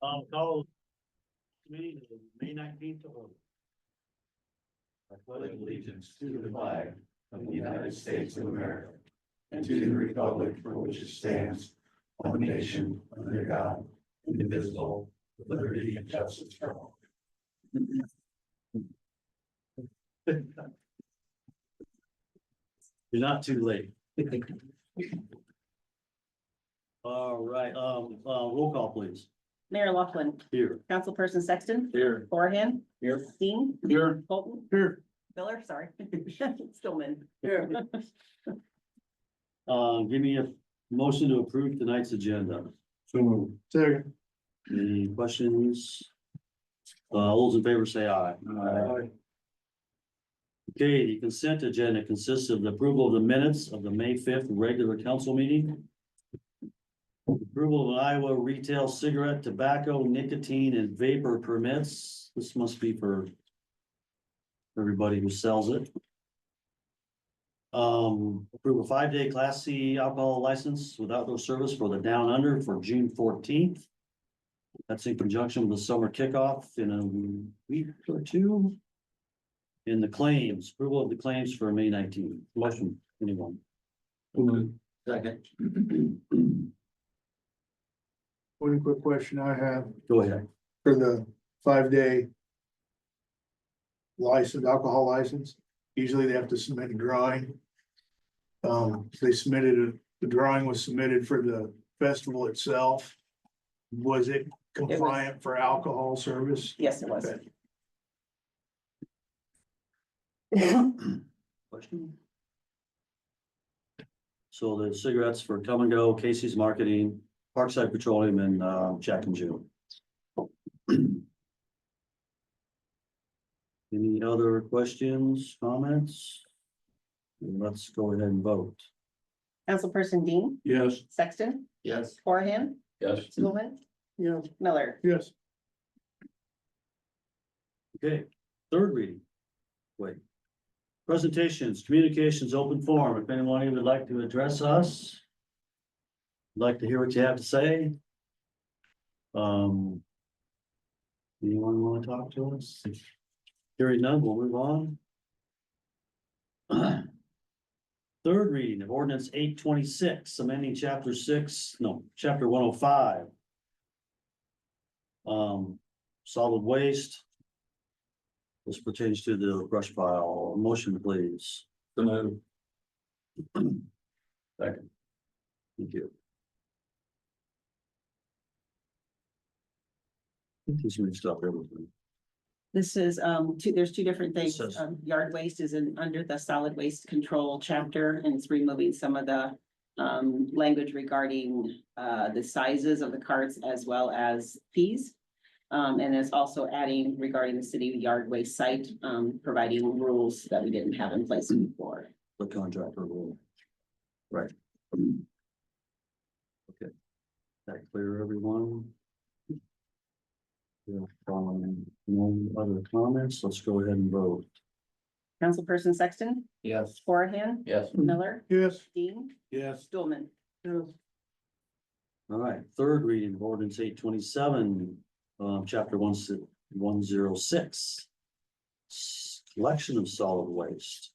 Call meeting of May 19th to order. I pledge allegiance to the flag of the United States of America and to the republic for which it stands, one nation, under God, indivisible, with liberty and justice for all. You're not too late. All right, roll call please. Mayor Laughlin, Here. Councilperson Sexton, Here. Horahan, Here. Dean, Here. Bolton, Here. Miller, sorry, Stillman. Here. Give me a motion to approve tonight's agenda. So moved. Second. Any questions? All those in favor say aye. Aye. Okay, the consent agenda consists of the approval of the minutes of the May 5th regular council meeting. Approval of Iowa retail cigarette, tobacco, nicotine and vapor permits. This must be for everybody who sells it. Approve a 5-day Class C alcohol license with outdoor service for the Down Under for June 14th. That's in conjunction with the summer kickoff in a week or two. In the claims, approval of the claims for May 19th. Motion, anyone? Second. One quick question I have Go ahead. for the 5-day license, alcohol license, usually they have to submit a drawing. They submitted the drawing was submitted for the festival itself. Was it compliant for alcohol service? Yes, it was. Okay. Question? So the cigarettes for Come and Go, Casey's Marketing, Parkside Petroleum and Jack and Jill. Any other questions, comments? Let's go ahead and vote. Councilperson Dean, Yes. Sexton, Yes. Horahan, Yes. Stillman, Yeah. Miller. Yes. Okay, third reading. Wait. Presentations, communications, open forum. If anyone would like to address us. Like to hear what you have to say. Anyone want to talk to us? Hearing none, we'll move on. Third reading of ordinance 826, amending chapter 105. Solid waste. This pertains to the brush pile. Motion, please. So moved. Second. Thank you. He's mixed up everything. This is, there's two different things. Says- Yard waste is under the solid waste control chapter, and it's removing some of the language regarding the sizes of the carts as well as fees. And it's also adding regarding the city yard waste site, providing rules that we didn't have in place before. The contractor rule. Right. Okay. That clear, everyone? Yeah, no other comments, let's go ahead and vote. Councilperson Sexton, Yes. Horahan, Yes. Miller, Yes. Dean, Yes. Stillman. All right, third reading of ordinance 827, chapter 106. Collection of solid waste.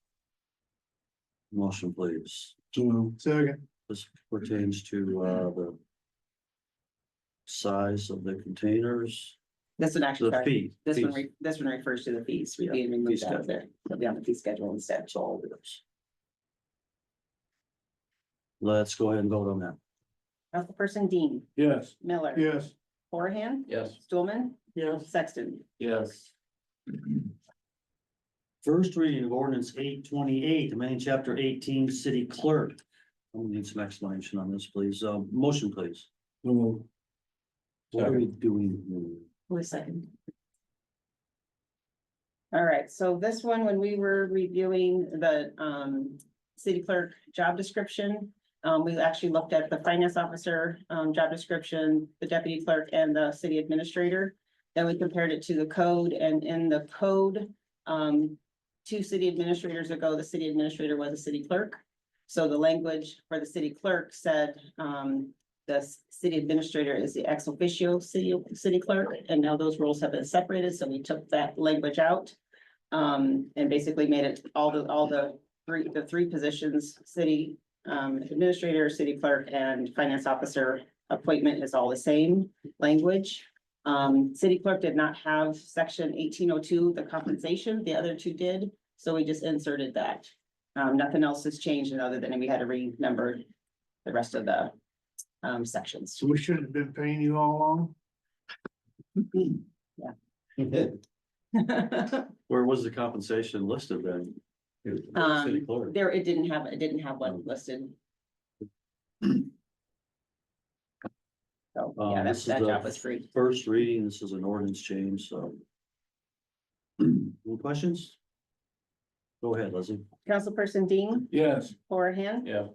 Motion, please. Second. This pertains to the size of the containers, This one actually, the sorry, fee. this one, fees. this one refers to the fees. We Yeah, being removed fee out of there. It'll be on the fee schedule instead. That's all it is. Let's go ahead and vote on that. Councilperson Dean, Yes. Miller. Yes. Horahan, Yes. Stillman. Yes. Sexton. Yes. First reading of ordinance 828, amending chapter 18, city clerk. I need some explanation on this, please. Motion, please. What are we doing here? Wait a second. All right, so this one, when we were reviewing the city clerk job description, we actually looked at the finance officer job description, the deputy clerk and the city administrator. Then we compared it to the code, and in the code, 2 city administrators ago, the city administrator was a city clerk. So the language for the city clerk said the city administrator is the ex officio city clerk, and now those roles have been separated, so we took that language out. And basically made it all the three positions, city administrator, city clerk, and finance officer appointment is all the same language. City clerk did not have section 1802, the compensation, the other two did, so we just inserted that. Nothing else has changed other than we had to renumber the rest of the sections. So we shouldn't have been paying you all along? Where was the compensation listed then? City clerk. There, it didn't have one listed. So, yeah, This is that the job was free. First reading, this is an ordinance change, so. Any questions? Go ahead, Leslie. Councilperson Dean, Yes. Horahan, Yeah.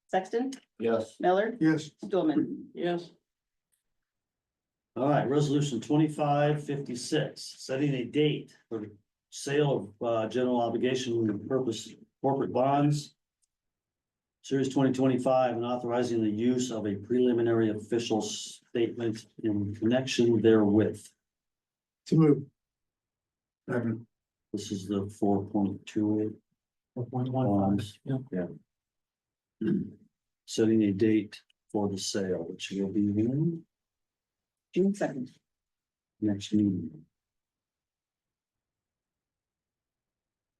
Sexton, Yes. Miller, Yes. Stulman. Yes. All right, resolution 2556, setting a date for the sale of general obligation purpose corporate bonds. Series 2025 and authorizing the use of a preliminary official statement in connection therewith. To move. This is the 4.28 bonds. Yeah. Setting a date for the sale, which will be in June 2nd. next meeting.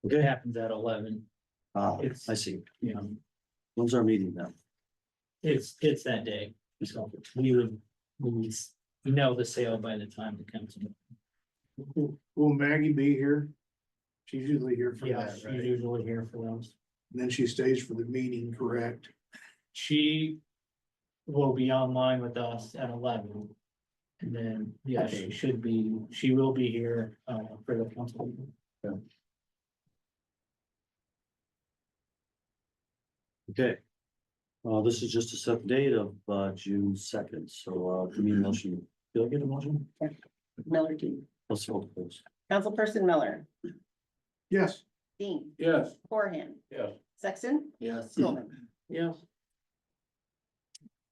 It Okay, happens at 11, It's- I see. you know, When's our meeting now? it's that day, so we know the sale by the time it comes in. Will Maggie be here? She's usually here for Yeah, that, she's right? usually here for those. And then she stays for the meeting, correct? She will be online with us at 11. And then, yeah, she will be here, for the council meeting. Okay. This is just to set the date of, June 2nd, so, give me a motion. Did I get a motion? Miller, Dean. Let's vote, please. Councilperson Miller, Yes. Dean, Yes. Horahan, Yes. Sexton, Yes. Stulman. Yes.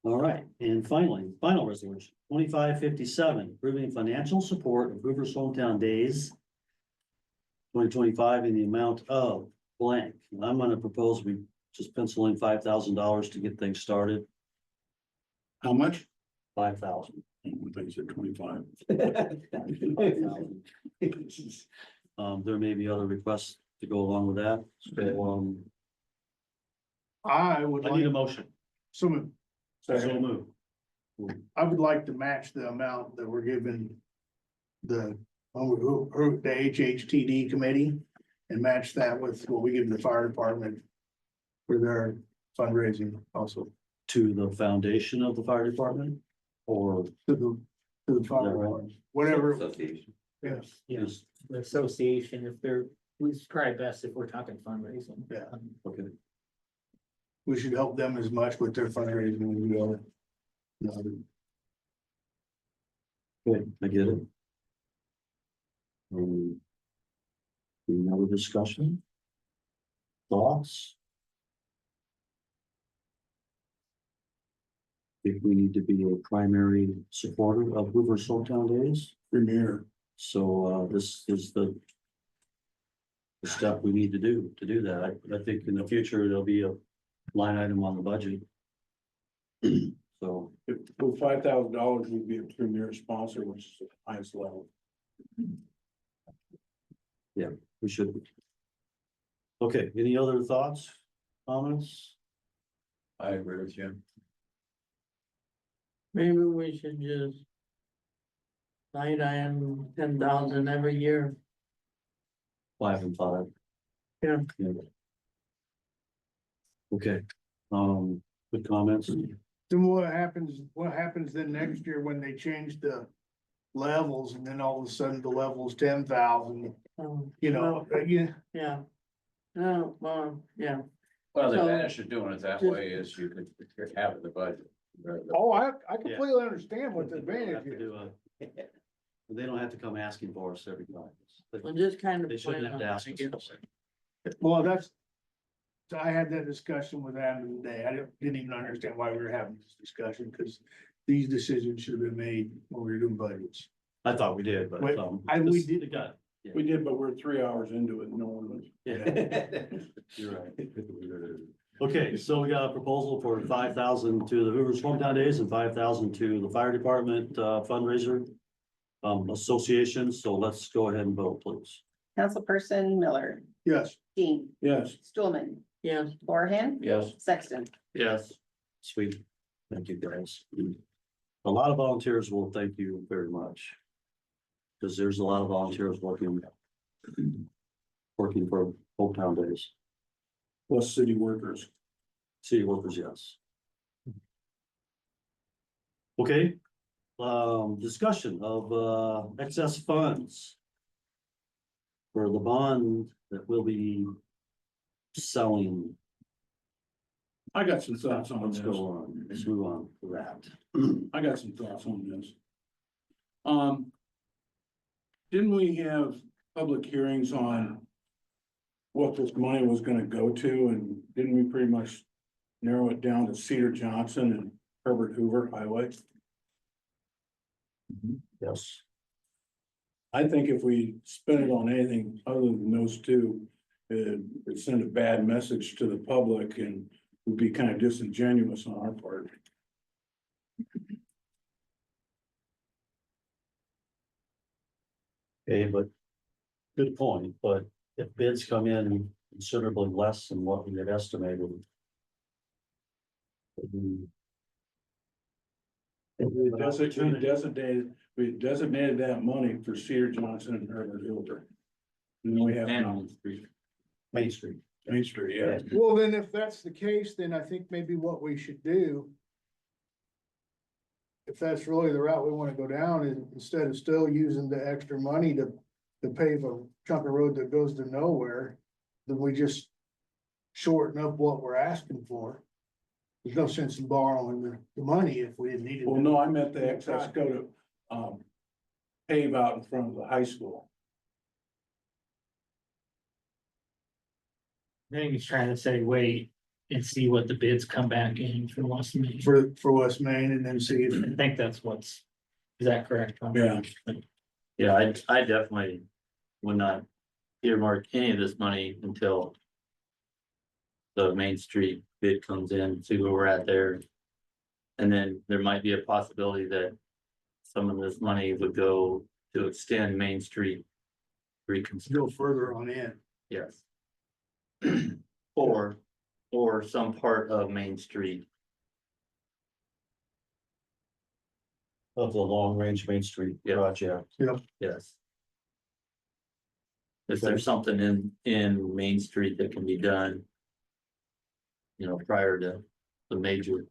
All right, and finally, final resolution, 2557, approving financial support of Hoover's Hometown Days 2025 in the amount of blank. And I'm gonna propose we just pencil in $5,000 to get things started, How much? 5,000. I think you said 25. There may be other requests to go along with that, so, I would I need a like, motion. some, So move. I would like to match the amount that we're giving the HHTD committee and match that with what we give the fire department for their fundraising also To the foundation of the fire department, or to the fire department, whatever. Yes, is, The association, if they're, it's probably best if we're talking fundraising. Yeah. okay, we should help them as much with their fundraising as we are. good, I get it. Any other discussion? Thoughts? If we need to be a primary supporter of Hoover's Hometown Days, Premier. so this is the step we need to do that. I think in the future, there'll be a line item on the budget. So, For $5,000, we'd be a premier sponsor, which is the highest level. we should. Okay, any other thoughts, comments? I agree with you. Maybe we should just line item 10,000 every year. 5 and 5. Yeah. Okay, good comments. Then what happens then next year when they change the levels and then all of a sudden the level's 10,000, you know, Yeah. No, well, yeah, Well, the So- advantage of doing it that way is you could have it in the budget. Oh, I completely understand what the advantage is. They don't have to come asking for us every time. we'll just kind of. They shouldn't plan have to on ask it. us. Well, that's So I had that discussion with Adam today. I didn't even understand why we were having this discussion, because these decisions should have been made when we were doing budgets. I thought we did, but, Wait, we this- did- it got- We did, but we're 3 hours into it, no one was. Yeah. You're right. Okay, so we got a proposal for 5,000 to the Hoover's Hometown Days and 5,000 to the fire department fundraiser association, so let's go ahead and vote, please. Councilperson Miller, Yes, Dean, Yes. Stulman, Yes, Horahan, Yes. Sexton. Yes. Sweet, thank you, guys. A lot of volunteers will thank you very much. Because there's a lot of volunteers working for Hometown Days, Plus city workers. city workers, yes. Okay, discussion of excess funds. For the bond that will be selling. I got some thoughts on Let's this. go on, let's move on to that. I got some thoughts on this. Didn't we have public hearings on what this money was gonna go to, and didn't we pretty much narrow it down to Cedar Johnson and Herbert Hoover Highway? Yes, I think if we spend it on anything other than those two, it'd send a bad message to the public and would be kind of disingenuous on our part. okay, but good point, but if bids come in considerably less than what we had estimated. We designated that money for Cedar Johnson and Herbert Hoover. And we have Main Street. Main Street. Main Street, yeah. well, then if that's the case, then I think maybe what we should do. If that's really the route we wanna go down, is instead of still using the extra money to pave a chunk of road that goes to nowhere, then we just shorten up what we're asking for. There's no sense in borrowing the money if we didn't need it. Well, no, I meant the excess go to, pave out in front of the high school. I think he's trying to say, wait and see what the bids come back in for West Main. For West Main, and then see if, I think that's what's, is that correct? Tom? Yeah. Yeah, I definitely would not earmark any of this money until the Main Street bid comes in, see where we're at there. And then there might be a possibility that some of this money would go to extend Main Street reconstruction. go further on in. Yes. Or some part of Main Street. Of the long range Main Street Yeah. project. Yes. Is there something in Main Street that can be done? You know, prior to the major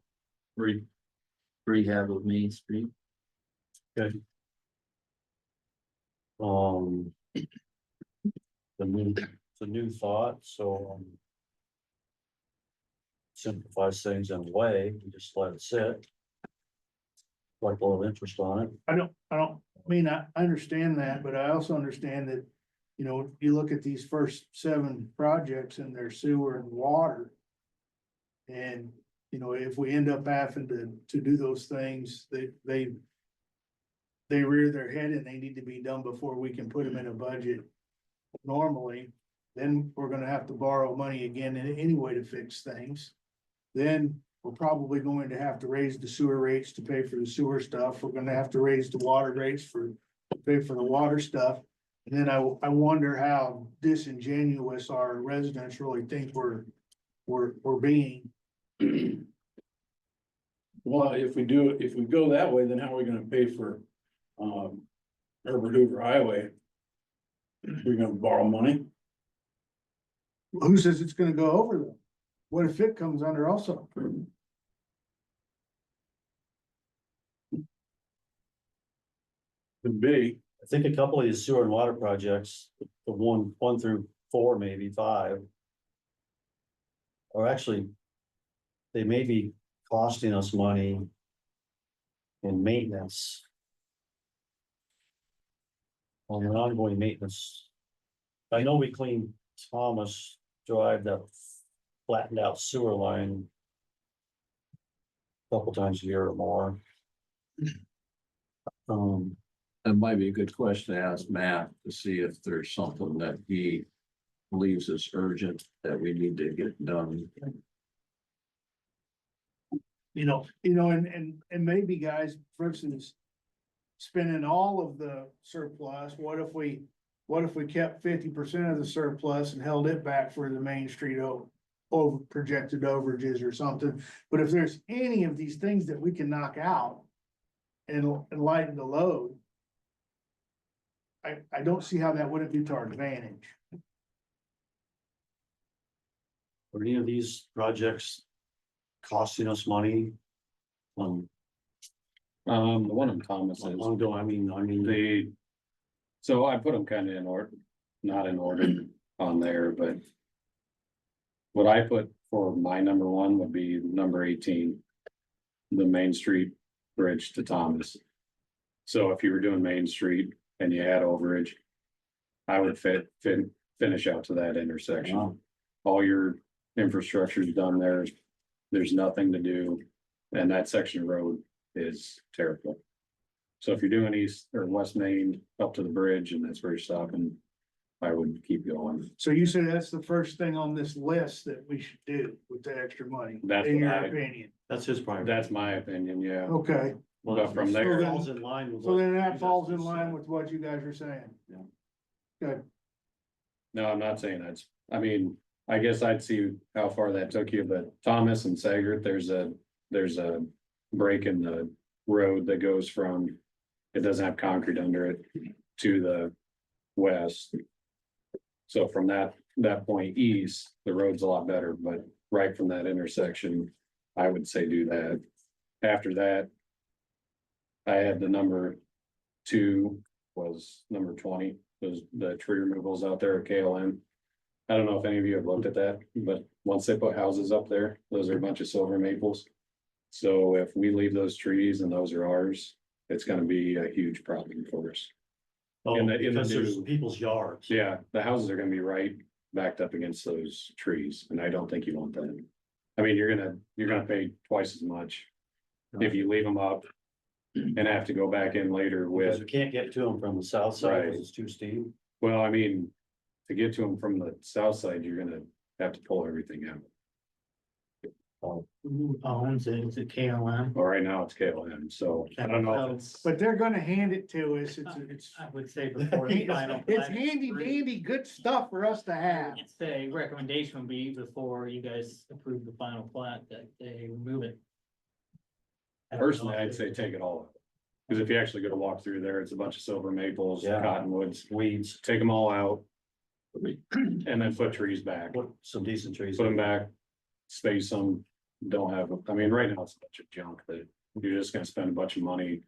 rehab of Main Street? It's a new thought, so. Simplifies things in a way, you just let it sit. Like a little interest on it. I understand that, but I also understand that, you know, you look at these first 7 projects and their sewer and water. And, you know, if we end up having to do those things, they rear their head and they need to be done before we can put them in a budget. Normally, then we're gonna have to borrow money again anyway to fix things. Then we're probably going to have to raise the sewer rates to pay for the sewer stuff. We're gonna have to raise the water rates to pay for the water stuff. And then I wonder how disingenuous our residents really think we're being. Well, if we go that way, then how are we gonna pay for, Herbert Hoover Highway? We're gonna borrow money? Who says it's gonna go over them? What if it comes under also? Could be. I think a couple of these sewer and water projects, the one through 4, maybe 5. Or actually. They may be costing us money. In maintenance. On an ongoing maintenance. I know we cleaned Thomas Drive that flattened out sewer line. Couple times a year or more. That might be a good question to ask Matt to see if there's something that he believes is urgent that we need to get done. And maybe guys, for instance. Spending all of the surplus, what if we kept 50% of the surplus and held it back for the Main Street over projected overages or something? But if there's any of these things that we can knock out and lighten the load. I don't see how that wouldn't be to our advantage. Are any of these projects costing us money? The one in Thomas is, Ongoing, I mean, the, so I put them kind of in order, not in order on there, but. What I put for my number one would be number 18. The Main Street Bridge to Thomas. So if you were doing Main Street and you had overage. I would finish out to that intersection. Wow. All your infrastructure is done there. There's nothing to do, and that section of road is terrible. So if you're doing east or west Main up to the bridge and that's where you're stopping, I would keep going. So you say that's the first thing on this list that we should do with the extra money, That's in your what I- opinion? that's his priority. That's my opinion, yeah. Okay, Well, but from that there- falls in line with. so what then you that guys falls in just line said. with what you guys are saying. Yeah. Good. No, I'm not saying that's, I mean, I guess I'd see how far that took you, but Thomas and Sagert, there's a break in the road that goes from, it doesn't have concrete under it, to the west. So from that point east, the road's a lot better, but right from that intersection, I would say do that. After that, I had the number 2 was number 20, those, the tree removals out there at KLM. I don't know if any of you have looked at that, but once they put houses up there, those are a bunch of silver maples. So if we leave those trees and those are ours, it's gonna be a huge problem for us. Oh, in the because there's new- people's yards. Yeah, the houses are gonna be right backed up against those trees, and I don't think you want that. I mean, you're gonna pay twice as much if you leave them up and have to go back in later Because with, we can't get to them from the south side Right. because it's too steep. well, I mean, to get to them from the south side, you're gonna have to pull everything out. Who owns it? Is it KLM? Well, right now it's KLM, so I don't know if it's, But they're gonna hand it to us, it's. I would say before the final. It's handy dandy, good stuff for us to have. It's a recommendation would be before you guys approve the final plat that they remove it. I don't know personally, if I'd they- say take it all out. Cause if you actually go to walk through there, it's a bunch of silver maples, Yeah. cottonwoods, Weeds, take them all out. And then put trees back. put some decent trees. Put them back, space them, don't have, I mean, right now it's a bunch of junk that you're just gonna spend a bunch of money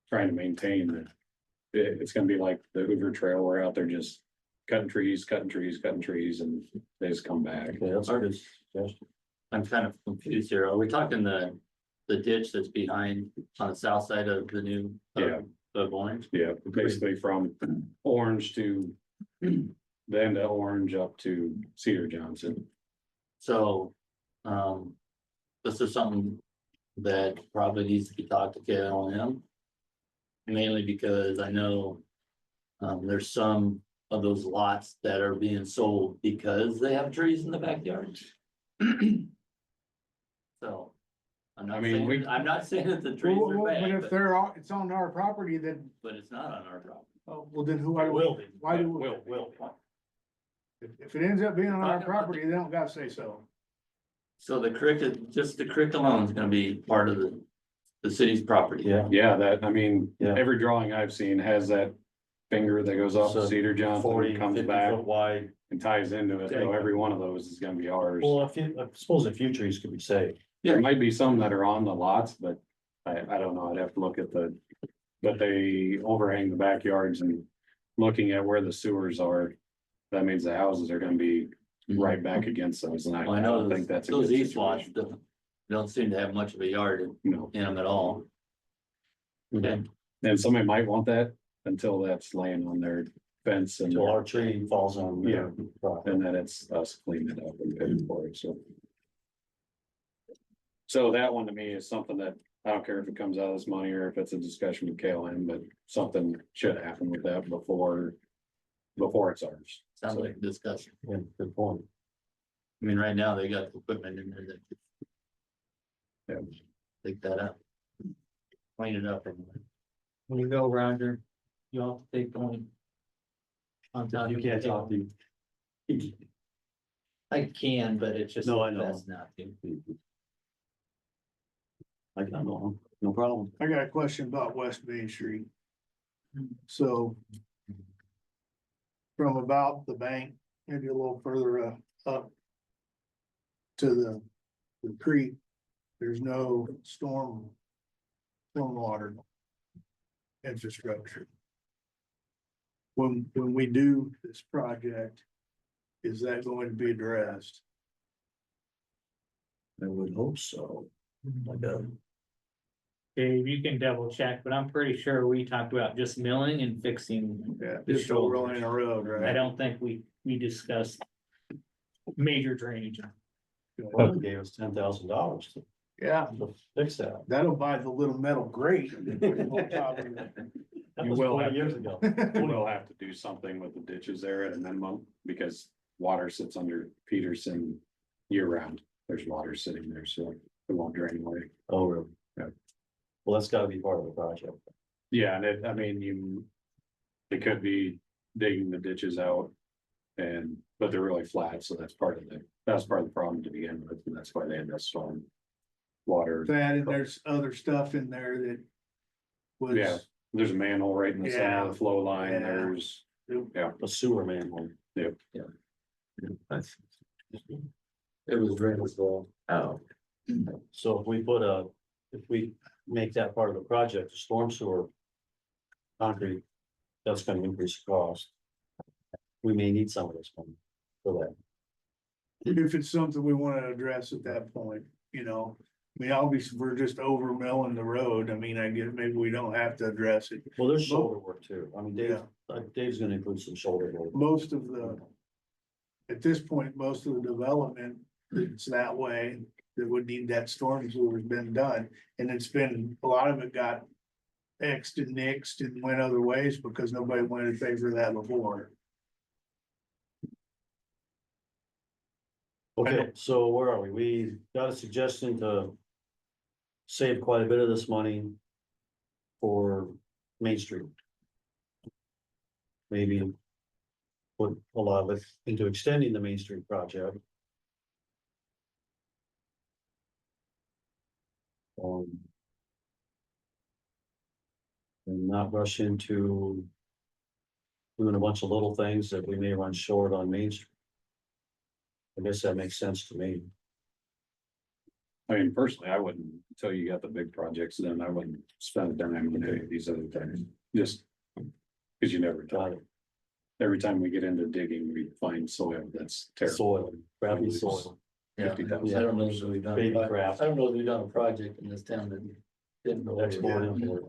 trying to maintain it. It's gonna be like the Hoover Trail, we're out there just cutting trees, and they just come back. Okay, that's a good suggestion. I'm kind of confused here. Are we talking the ditch that's behind on the south side of the new? Yeah. Of Orange? Yeah, basically from Orange to the end of Orange up to Cedar Johnson. So, this is something that probably needs to be talked to KLM. Mainly because I know, there's some of those lots that are being sold because they have trees in the backyard. So. I mean, I'm not saying that the trees are But bad, if it's on our property, then, but it's not on our property. well, then why do we, Will be. why do, Will. if it ends up being on our property, they don't gotta say so. So the creek, just the creek alone is gonna be part of the city's property. Yeah. Yeah, that, I mean, Yeah. every drawing I've seen has that finger that goes off So to Cedar Johnson, 40, comes 50 back foot wide. and ties into it, so every one of those is gonna be ours. Well, I suppose a few trees could be saved. There might be some that are on the lots, but I don't know, I'd have to look at but they overhang the backyards and looking at where the sewers are. That means the houses are gonna be right back against those, and I Well, I know don't think that's a those good east lots situation. don't seem to have much of a yard No, in them at all. Okay, and somebody might want that until that's laying on their fence and. Until our tree falls on. Yeah. Property. And then it's us cleaning it up and paying for it, so. So that one to me is something that, I don't care if it comes out of this money or if it's a discussion with KLM, but something should happen with that before it's ours. Sounds So, like a discussion. Yeah, good point. I mean, right now they got the equipment in there that. Yeah. Take that out. Clean it up and. When you go, Roger, you all take point. On top. You can't talk to. I can, but it's just. No, I know. best not to. I got no problem. I got a question about West Main Street. So. From about the bank, maybe a little further up. To the creek, there's no stormwater. Infrastructure. When we do this project, is that going to be addressed? I would hope so. Like Dave, you can double check, but I'm pretty sure we talked about just milling and fixing. Yeah, The just overlaying a road, I right? don't think we discussed major drainage. Well, they gave us $10,000 Yeah, to fix that. that'll buy the little metal grate. That You was will 20 have years to- ago. We'll have to do something with the ditches there at a minimum, because water sits under Peterson year round. There's water sitting there, so it won't drain away. Oh, really? Yeah. Well, that's gotta be part of the project. Yeah, and I mean, it could be digging the ditches out. But they're really flat, so that's part of the problem to begin with, and that's why they had that storm. Water, That, and there's other stuff in there that. Was. Yeah. there's a manhole right in the center of the flow line, Yeah. there's, A sewer manhole. It was drainage wall. Oh. So if we make that part of the project, the storm sewer. Concrete, that's gonna increase the cost. We may need some of this money for that. If it's something we wanna address at that point, you know, I mean, obviously, we're just over milling the road, I mean, I get, maybe we don't have to address it. Well, there's shoulder work too. I mean, Yeah. Dave's gonna include some shoulder work. Most of the. At this point, most of the development, it's that way, that would need that storm sewer's been done, and it's been, a lot of it got. Xed and nixed and went other ways because nobody wanted to pay for that before. Okay, so where are we? We got a suggestion to. Save quite a bit of this money. For Main Street. Maybe. Put a lot of it into extending the Main Street project. And not rush into. Doing a bunch of little things that we may run short on Main Street. I guess that makes sense to me. I mean, personally, I wouldn't, until you got the big projects, then I wouldn't spend a dime on any of these other things, just. Cause you never Got tell. it. Every time we get into digging, we find soil that's terrible. Soil, crappy soil. Yeah, $50,000. I don't know if we've done, Baby I craft. don't know if we've done a project in this town that didn't go. Export over. import.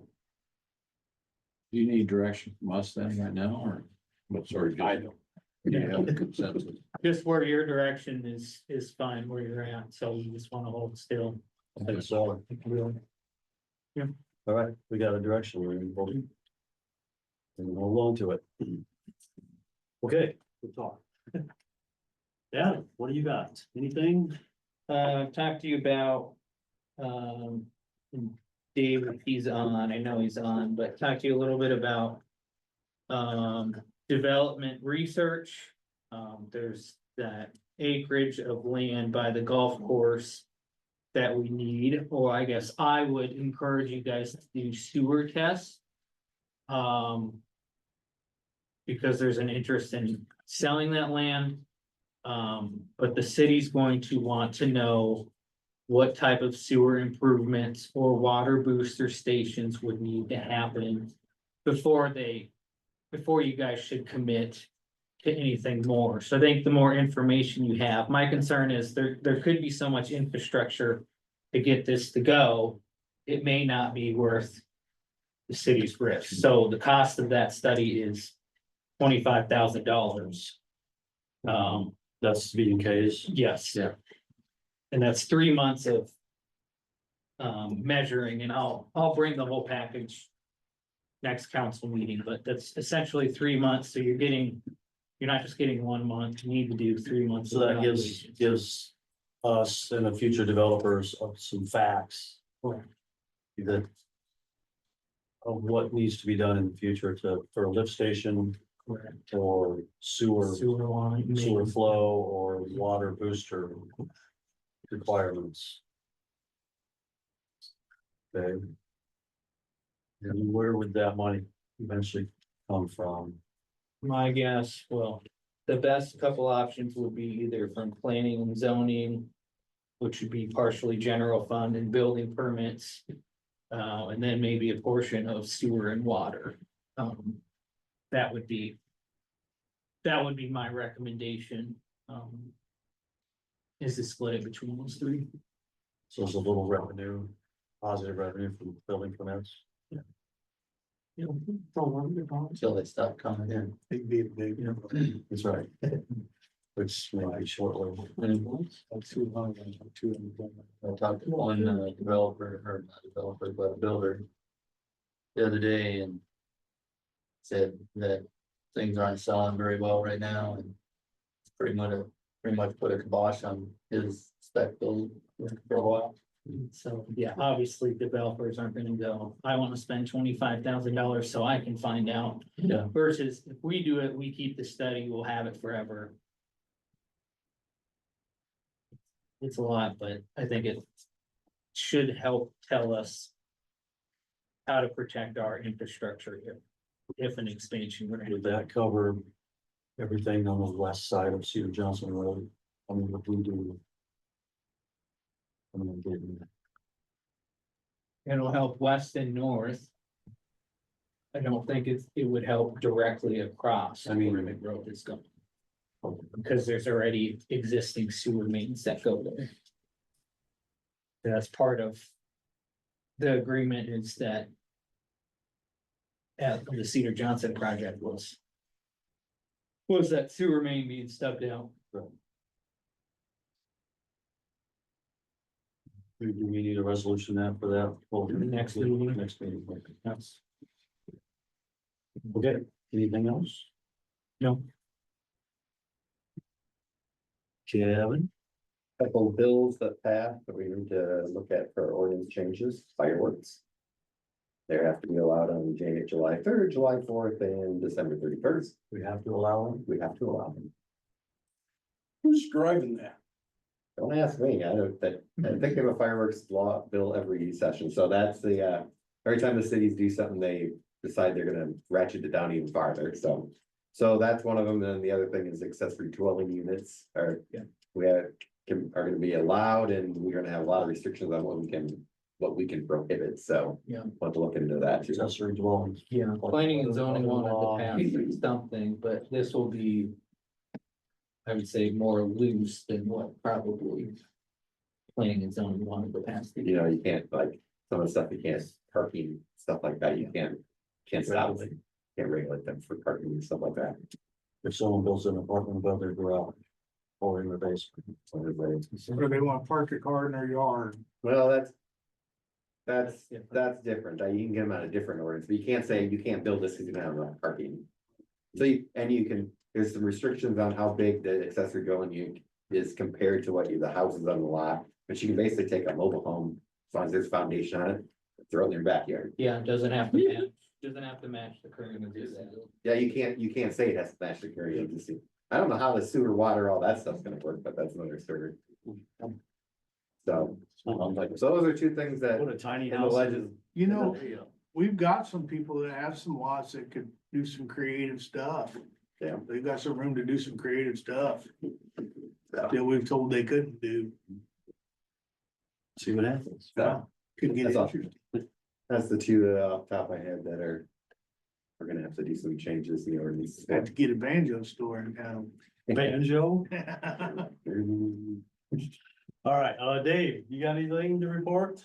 Do you need direction from us then right now, or? What sort of? I don't. Yeah, have a consensus. Just where your direction is fine where you're at, so we just wanna hold still. I think so. Yeah. All right, we got a direction, we're gonna hold. And hold on to it. Okay, good talk. Yeah, what do you got? Anything? Talk to you about, Dave, if he's on, I know he's on, but talk to you a little bit about. Development research. There's that acreage of land by the golf course. That we need, or I guess I would encourage you guys to do sewer tests. Because there's an interest in selling that land. But the city's going to want to know. What type of sewer improvements or water booster stations would need to happen before you guys should commit to anything more. So I think the more information you have, my concern is there could be so much infrastructure to get this to go. It may not be worth the city's risk. So the cost of that study is $25,000. That's V and Ks. Yes. Yeah. And that's 3 months of measuring, and I'll bring the whole package next council meeting, but that's essentially 3 months, so you're not just getting 1 month, you need to do 3 months. So of that evaluation. gives us and the future developers of some facts. Correct. That. Of what needs to be done in the future for a lift station Correct. or sewer Sewer line. sewer flow or water booster requirements. Okay. And where would that money eventually come from? My guess, well, the best couple options would be either from planning and zoning, which would be partially general fund and building permits. And then maybe a portion of sewer and water. That would be my recommendation. Is to split it between those three. So it's a little revenue, positive revenue from building permits. Until they stop coming in. It'd be a big. That's right. Which may be shortly. I talked to one developer, or not developer, but a builder. The other day and. Said that things aren't selling very well right now and. Pretty much put a kibosh on his spec build for a while. So, yeah, obviously developers aren't gonna go, I wanna spend $25,000 so I can find out. Yeah. Versus if we do it, we keep the study, we'll have it forever. It's a lot, but I think it should help tell us. How to protect our infrastructure here, if an expansion were to Would that cover everything on the west side of Cedar Johnson Road? I mean, what we do. I mean, It'll help west and north. I don't think it would help directly across. I mean- where the road is going. Because there's already existing sewer mains that go there. That's part of. The agreement is that. The Cedar Johnson project was. Was that sewer main being stubbed out? Do we need a resolution that for that? Well, Next meeting. Next meeting. Yes. Okay, anything else? No. Kevin? Couple of bills that passed that we need to look at for ordinance changes, fireworks. They have to be allowed on July 3rd, July 4th, and December 31st. We have to allow them? We have to allow them. Who's driving that? Don't ask me, I think they have a fireworks law bill every session, so that's the, every time the cities do something, they decide they're gonna ratchet it down even farther, so. So that's one of them, then the other thing is accessory dwelling units are, are gonna be allowed, and we're gonna have a lot of restrictions on what we can prohibit, so. Yeah. Want to look into that too. Accessory dwellings. Yeah, planning and zoning wanted to pass something, but this will be. I would say more loose than what probably. Planning and zoning wanted to pass. You know, you can't, like, some of the stuff you can't, parking, stuff like that, you can't stop. Can't regulate them for parking and stuff like that. If someone builds an apartment above their garage or in their basement. Or they want to park a car in their yard. Well, that's different. You can get them out of different ordinance, but you can't say you can't build this because you don't have enough parking. So there's some restrictions on how big the accessory dwelling unit is compared to the houses on the lot. But you can basically take a mobile home, as long as there's foundation on it, throw it in your backyard. Yeah, it doesn't have to match the current. Yeah, you can't say it has to match the current agency. I don't know how the sewer, water, all that stuff's gonna work, but that's another story. So those are two things that. What a tiny in the house. legend. You know, we've got some people that have some lots that could do some creative stuff. Yeah. They've got some room to do some creative stuff that we've told they couldn't do. See what happens. So, Could get That's all. interesting. that's the two off the top of my head that are. We're gonna have to do some changes in the ordinance. Have to get a banjo store in town. Banjo. All right, Dave, you got anything to report?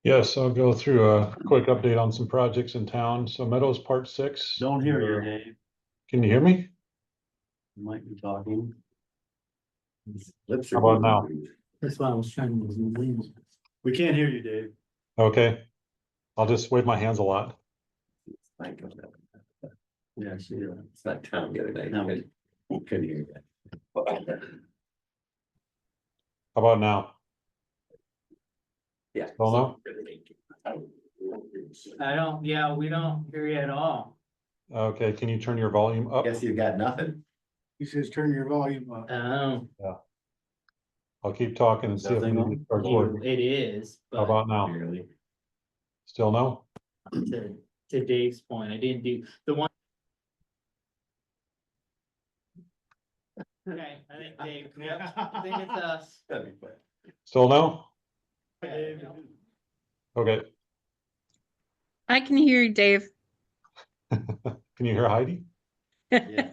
Yes, I'll go through a quick update on some projects in town. So Meadows Part 6. Don't hear you, Dave. Can you hear me? You might be talking. Lips How about now? That's why I was trying to zoom in. We can't hear you, Dave. Okay. I'll just wave my hands a lot. Yeah, I see that. It's not Tom the other night. No. Couldn't hear that. How about now? Yeah. Still no? We don't hear you at all. Okay, can you turn your volume up? Guess you've got nothing. He says, turn your volume up. Oh, I'll keep talking and see if we Nothing can start recording. it is, How but about now? Really. Still no? to Dave's point, I didn't do the one. Okay, I think Dave, yep, I think it's us. That'd be fun. Still no? Yeah. Okay. I can hear you, Dave. Can you hear Heidi? Yeah.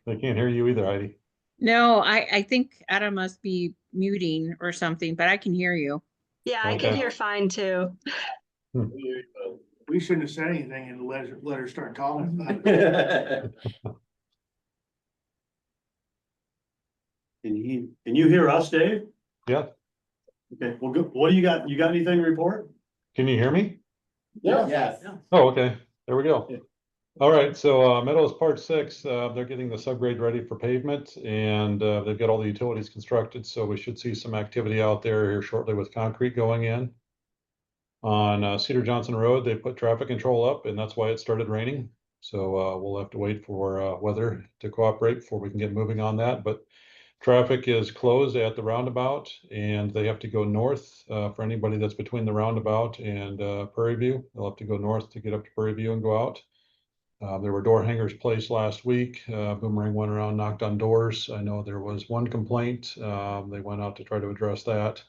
I can't hear you either, Heidi. No, I think Adam must be muting or something, but I can hear you. Yeah, I can Okay. hear fine too. We shouldn't have said anything and let her start talking about it. Can you hear us, Dave? Yeah. Okay, well, good. What do you got? You got anything to report? Can you hear me? Yes. Oh, okay. There we go. Yeah. All right, so Meadows Part 6, they're getting the subgrade ready for pavement, and they've got all the utilities constructed, so we should see some activity out there here shortly with concrete going in. On Cedar Johnson Road, they put traffic control up, and that's why it started raining. So we'll have to wait for weather to cooperate before we can get moving on that. But traffic is closed at the roundabout, and they have to go north for anybody that's between the roundabout and Prairie View. They'll have to go north to get up to Prairie View and go out. There were door hangers placed last week. Boomerang went around, knocked on doors. I know there was one complaint. They went out to try to address that,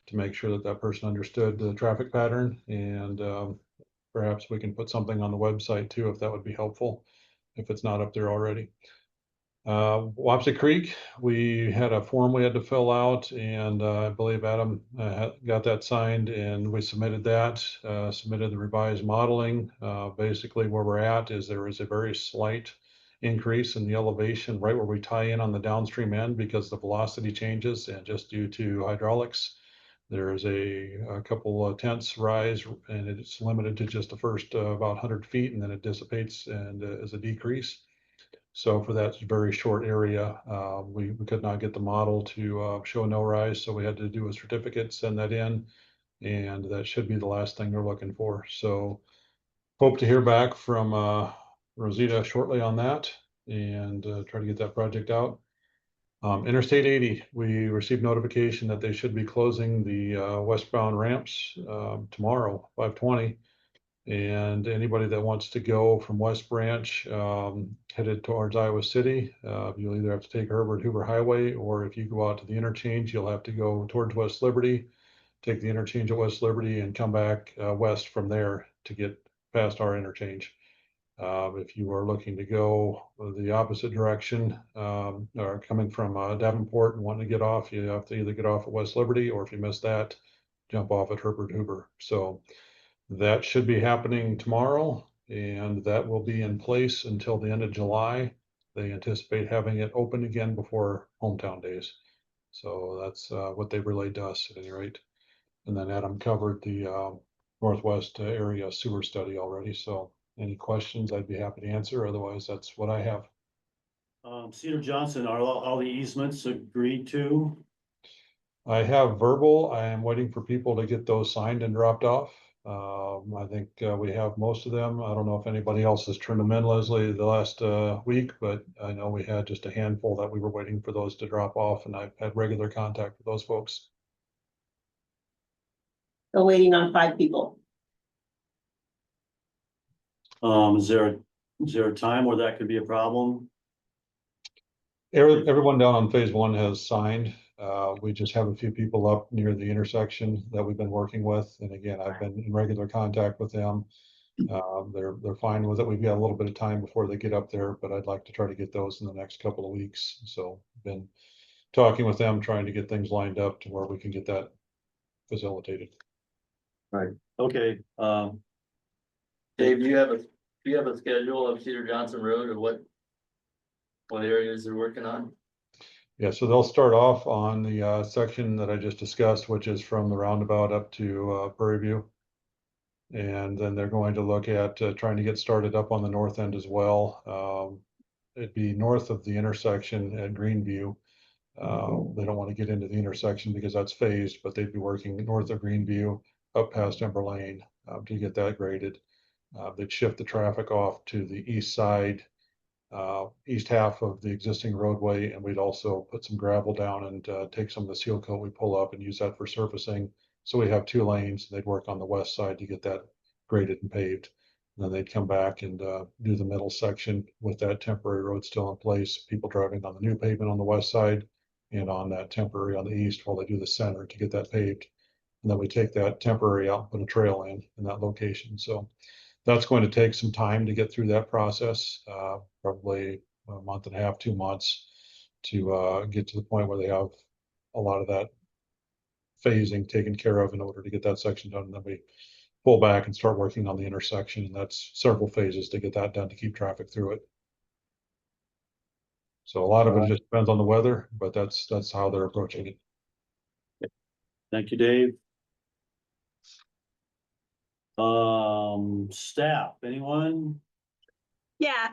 to make sure that that person understood the traffic pattern, and perhaps we can put something on the website too, if that would be helpful, if it's not up there already. Wapsie Creek, we had a form we had to fill out, and I believe Adam got that signed, and we submitted that, submitted the revised modeling. Basically where we're at is there is a very slight increase in the elevation right where we tie in on the downstream end because the velocity changes, and just due to hydraulics, there is a couple of tenths rise, and it's limited to just the first about 100 feet, and then it dissipates and is a decrease. So for that very short area, we could not get the model to show no rise, so we had to do a certificate, send that in, and that should be the last thing they're looking for. So hope to hear back from Rosita shortly on that, and try to get that project out. Interstate 80, we received notification that they should be closing the westbound ramps tomorrow, 5/20. And anybody that wants to go from West Branch headed towards Iowa City, you'll either have to take Herbert Hoover Highway, or if you go out to the interchange, you'll have to go towards West Liberty, take the interchange at West Liberty, and come back west from there to get past our interchange. If you are looking to go the opposite direction, or coming from Davenport and wanting to get off, you have to either get off at West Liberty, or if you miss that, jump off at Herbert Hoover. So that should be happening tomorrow, and that will be in place until the end of July. They anticipate having it open again before hometown days. So that's what they relayed to us at any rate. And then Adam covered the Northwest area sewer study already. So any questions, I'd be happy to answer. Otherwise, that's what I have. Cedar Johnson, are all the easements agreed to? I have verbal. I am waiting for people to get those signed and dropped off. I think we have most of them. I don't know if anybody else has turned them in, Leslie, the last week, but I know we had just a handful that we were waiting for those to drop off, and I've had regular contact with those folks. So waiting on 5 people. Is there a time where that could be a problem? Everyone down on phase 1 has signed. We just have a few people up near the intersection that we've been working with. And again, I've been in regular contact with them. They're fine with it. We've got a little bit of time before they get up there, but I'd like to try to get those in the next couple of weeks. So been talking with them, trying to get things lined up to where we can get that facilitated. Okay, Dave, do you have a schedule of Cedar Johnson Road or what areas they're working on? Yeah, so they'll start off on the section that I just discussed, which is from the roundabout up to Prairie View. And then they're going to look at trying to get started up on the north end as well. It'd be north of the intersection at Greenview. They don't want to get into the intersection because that's phased, but they'd be working north of Greenview up past Ember Lane to get that graded. They'd shift the traffic off to the east side, east half of the existing roadway, and we'd also put some gravel down and take some of the seal coat we pull up and use that for surfacing. So we have 2 lanes. They'd work on the west side to get that graded and paved. And then they'd come back and do the middle section with that temporary road still in place. People driving on the new pavement on the west side and on that temporary on the east while they do the center to get that paved. And then we take that temporary out and put a trail in that location. So that's going to take some time to get through that process, probably a month and a half, 2 months to get to the point where they have a lot of that phasing taken care of in order to get that section done. And then we pull back and start working on the intersection. And that's several phases to get that done to keep traffic through it. So a lot of it just depends on the weather, but that's how they're approaching it. thank you, Dave. Staff, anyone? Yeah,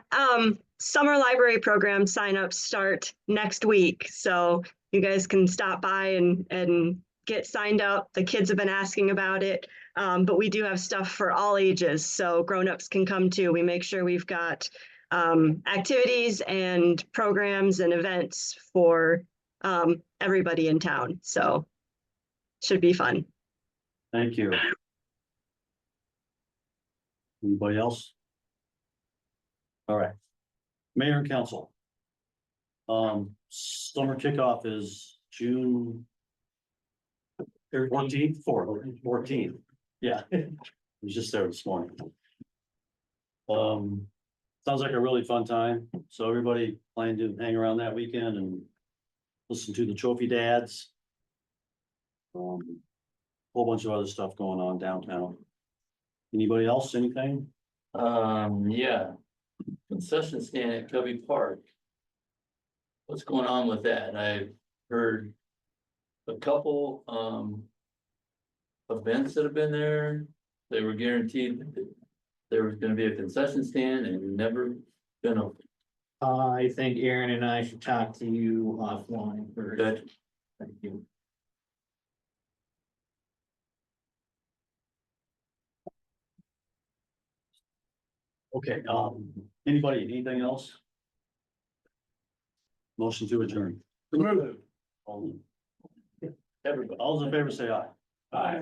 summer library program signups start next week, so you guys can stop by and get signed up. The kids have been asking about it, but we do have stuff for all ages, so grown-ups can come too. We make sure we've got activities and programs and events for everybody in town, so should be fun. Thank you. Anybody else? All right. Mayor and council. Summer kickoff is June 14th. Yeah, I was just there this morning. Sounds like a really fun time. So everybody planning to hang around that weekend and listen to the trophy dads. Whole bunch of other stuff going on downtown. Anybody else, anything? Yeah, concession stand at Covey Park. What's going on with that? I've heard a couple, events that have been there. They were guaranteed that there was gonna be a concession stand and never been open. I think Aaron and I should talk to you offline first. Good. Thank you. Okay, anybody, anything else? Motion to adjourn. All Everybody. those in favor say aye. Aye.